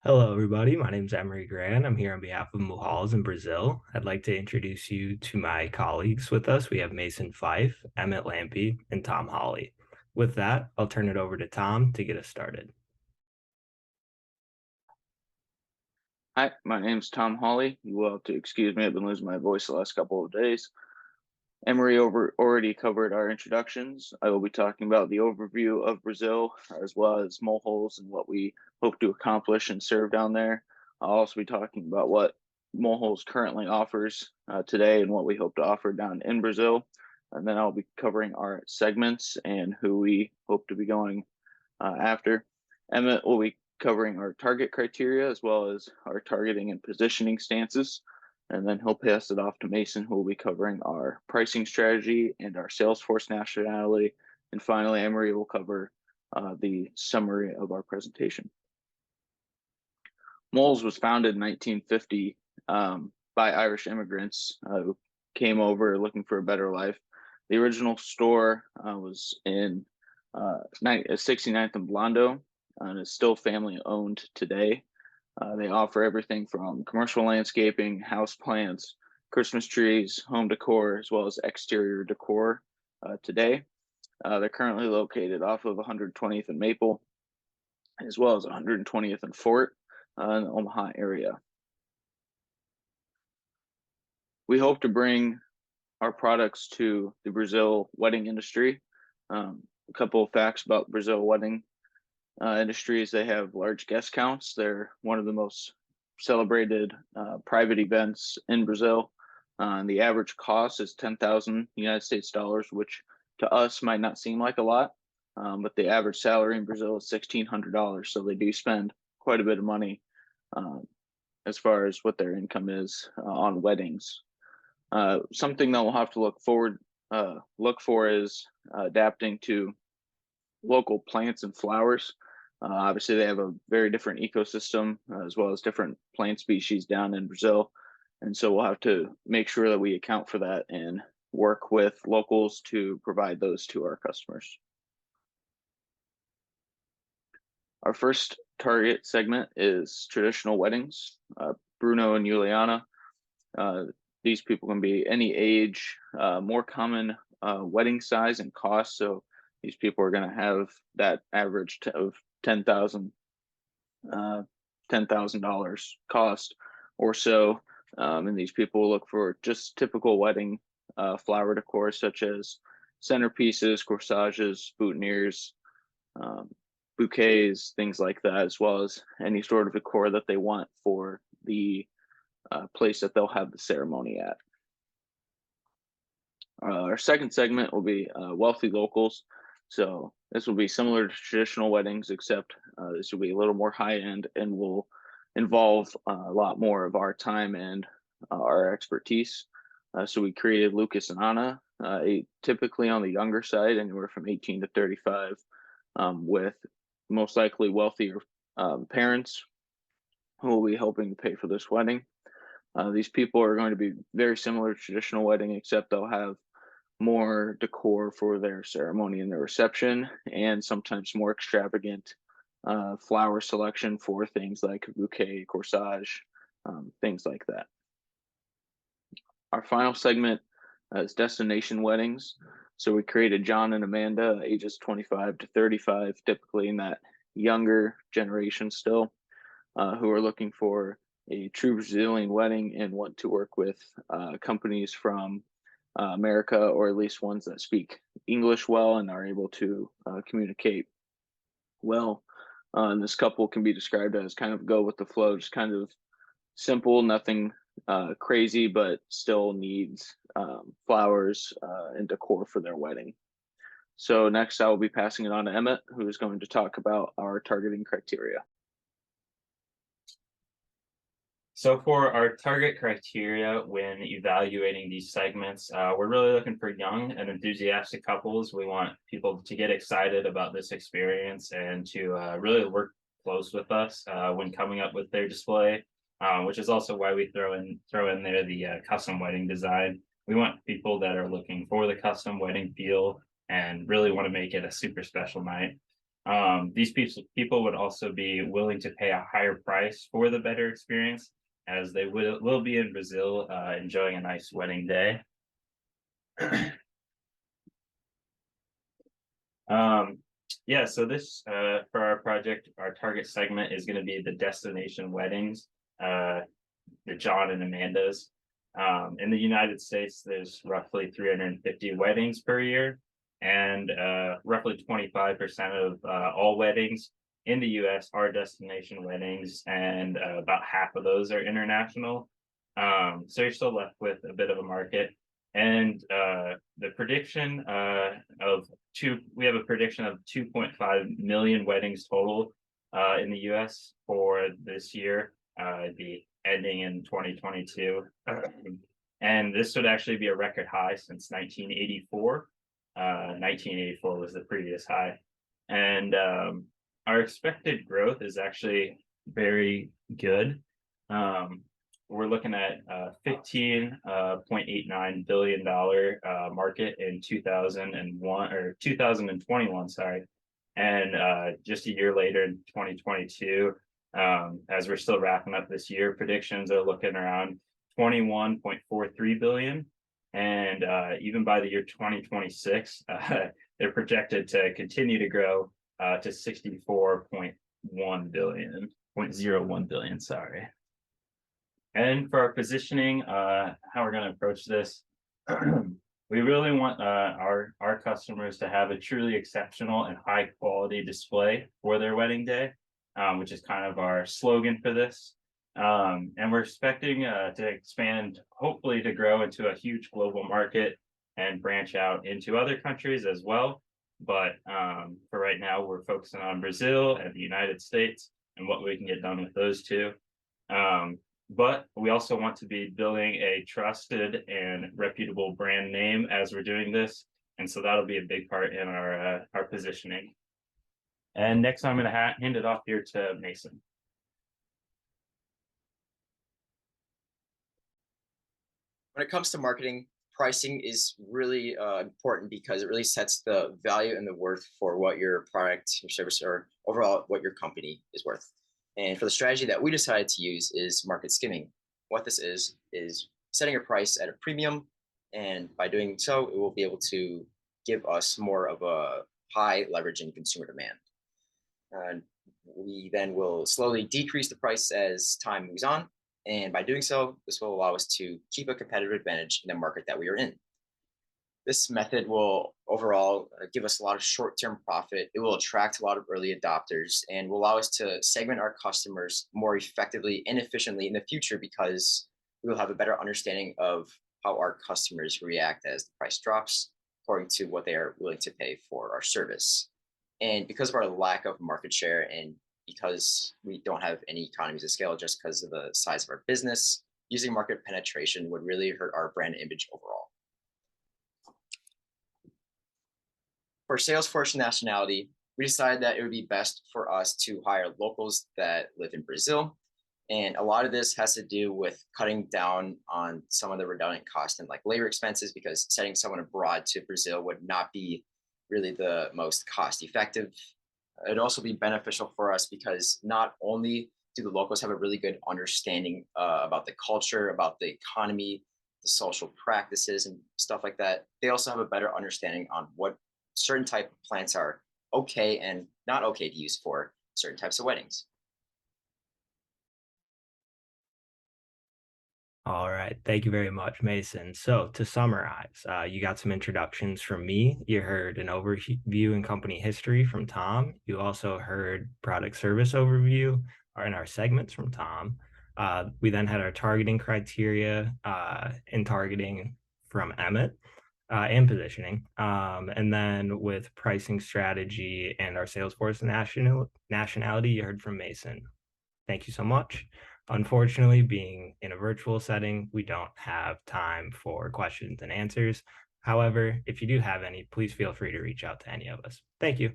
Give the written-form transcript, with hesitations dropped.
Hello, everybody. My name is Emery Grant. I'm here on behalf of Muhals in Brazil. I'd like to introduce you to my colleagues with us. We have Mason Fife, Emmett Lampy, and Tom Holly. With that, I'll turn it over to Tom to get us started. Hi, my name's Tom Hawley. You will have to excuse me. I've been losing my voice the last couple of days. Emery already covered our introductions. I will be talking about the overview of Brazil, as well as moleholes and what we hope to accomplish and serve down there. I'll also be talking about what moleholes currently offers today and what we hope to offer down in Brazil. And then I'll be covering our segments and who we hope to be going after. Emmett will be covering our target criteria as well as our targeting and positioning stances. And then he'll pass it off to Mason, who will be covering our pricing strategy and our Salesforce nationality. And finally, Emery will cover the summary of our presentation. Moles was founded in 1950 by Irish immigrants who came over looking for a better life. The original store was in 69th and Blondo, and is still family owned today. They offer everything from commercial landscaping, house plants, Christmas trees, home decor, as well as exterior decor today. They're currently located off of 120th and Maple, as well as 120th and Fort in the Omaha area. We hope to bring our products to the Brazil wedding industry. A couple of facts about Brazil wedding industries: they have large guest counts. They're one of the most celebrated private events in Brazil. And the average cost is 10,000 United States dollars, which to us might not seem like a lot, but the average salary in Brazil is $1,600. So they do spend quite a bit of money as far as what their income is on weddings. Something that we'll have to look for is adapting to local plants and flowers. Obviously, they have a very different ecosystem as well as different plant species down in Brazil. And so we'll have to make sure that we account for that and work with locals to provide those to our customers. Our first target segment is traditional weddings. Bruno and Juliana. These people can be any age, more common wedding size and cost. So these people are going to have that average of $10,000 cost or so. And these people will look for just typical wedding flower decor, such as centerpieces, corsages, boutonnieres, bouquets, things like that, as well as any sort of decor that they want for the place that they'll have the ceremony at. Our second segment will be wealthy locals. So this will be similar to traditional weddings, except this will be a little more high end and will involve a lot more of our time and our expertise. So we created Lucas and Anna, typically on the younger side, anywhere from 18 to 35, with most likely wealthier parents who will be helping to pay for this wedding. These people are going to be very similar to traditional wedding, except they'll have more decor for their ceremony and their reception, and sometimes more extravagant flower selection for things like bouquet, corsage, things like that. Our final segment is destination weddings. So we created John and Amanda, ages 25 to 35, typically in that younger generation still, who are looking for a true Brazilian wedding and want to work with companies from America, or at least ones that speak English well and are able to communicate well. And this couple can be described as kind of go with the flow, just kind of simple, nothing crazy, but still needs flowers and decor for their wedding. So next I will be passing it on to Emmett, who is going to talk about our targeting criteria. So for our target criteria when evaluating these segments, we're really looking for young and enthusiastic couples. We want people to get excited about this experience and to really work close with us when coming up with their display, which is also why we throw in there the custom wedding design. We want people that are looking for the custom wedding feel and really want to make it a super special night. These people would also be willing to pay a higher price for the better experience, as they will be in Brazil enjoying a nice wedding day. Yeah, so this for our project, our target segment is going to be the destination weddings, the John and Amanda's. In the United States, there's roughly 350 weddings per year, and roughly 25% of all weddings in the US are destination weddings, and about half of those are international. So you're still left with a bit of a market. And the prediction we have a prediction of 2.5 million weddings total in the US for this year, the ending in 2022. And this would actually be a record high since 1984. 1984 was the previous high. And our expected growth is actually very good. We're looking at $15.89 billion market in 2001 or 2021, sorry. And just a year later in 2022, as we're still wrapping up this year, predictions are looking around 21.43 billion. And even by the year 2026, they're projected to continue to grow to 64.1 billion, 0.01 billion, sorry. And for our positioning, how we're going to approach this, we really want our customers to have a truly exceptional and high quality display for their wedding day, which is kind of our slogan for this. And we're expecting to expand, hopefully to grow into a huge global market and branch out into other countries as well. But for right now, we're focusing on Brazil and the United States and what we can get done with those two. But we also want to be building a trusted and reputable brand name as we're doing this. And so that'll be a big part in our positioning. And next, I'm going to hand it off here to Mason. When it comes to marketing, pricing is really important because it really sets the value and the worth for what your product, your service, or overall what your company is worth. And for the strategy that we decided to use is market skimming. What this is setting a price at a premium, and by doing so, it will be able to give us more of a high leverage in consumer demand. And we then will slowly decrease the price as time moves on. And by doing so, this will allow us to keep a competitive advantage in the market that we are in. This method will overall give us a lot of short-term profit. It will attract a lot of early adopters and will allow us to segment our customers more effectively and efficiently in the future, because we will have a better understanding of how our customers react as the price drops according to what they are willing to pay for our service. And because of our lack of market share and because we don't have any economies of scale just because of the size of our business, using market penetration would really hurt our brand image overall. For sales force nationality, we decided that it would be best for us to hire locals that live in Brazil. And a lot of this has to do with cutting down on some of the redundant costs and like labor expenses, because sending someone abroad to Brazil would not be really the most cost effective. It'd also be beneficial for us because not only do the locals have a really good understanding about the culture, about the economy, the social practices and stuff like that, they also have a better understanding on what certain type of plants are okay and not okay to use for certain types of weddings. All right. Thank you very much, Mason. So to summarize, you got some introductions from me. You heard an overview and company history from Tom. You also heard product service overview in our segments from Tom. We then had our targeting criteria and targeting from Emmett and positioning. And then with pricing strategy and our Salesforce nationality, you heard from Mason. Thank you so much. Unfortunately, being in a virtual setting, we don't have time for questions and answers. However, if you do have any, please feel free to reach out to any of us. Thank you.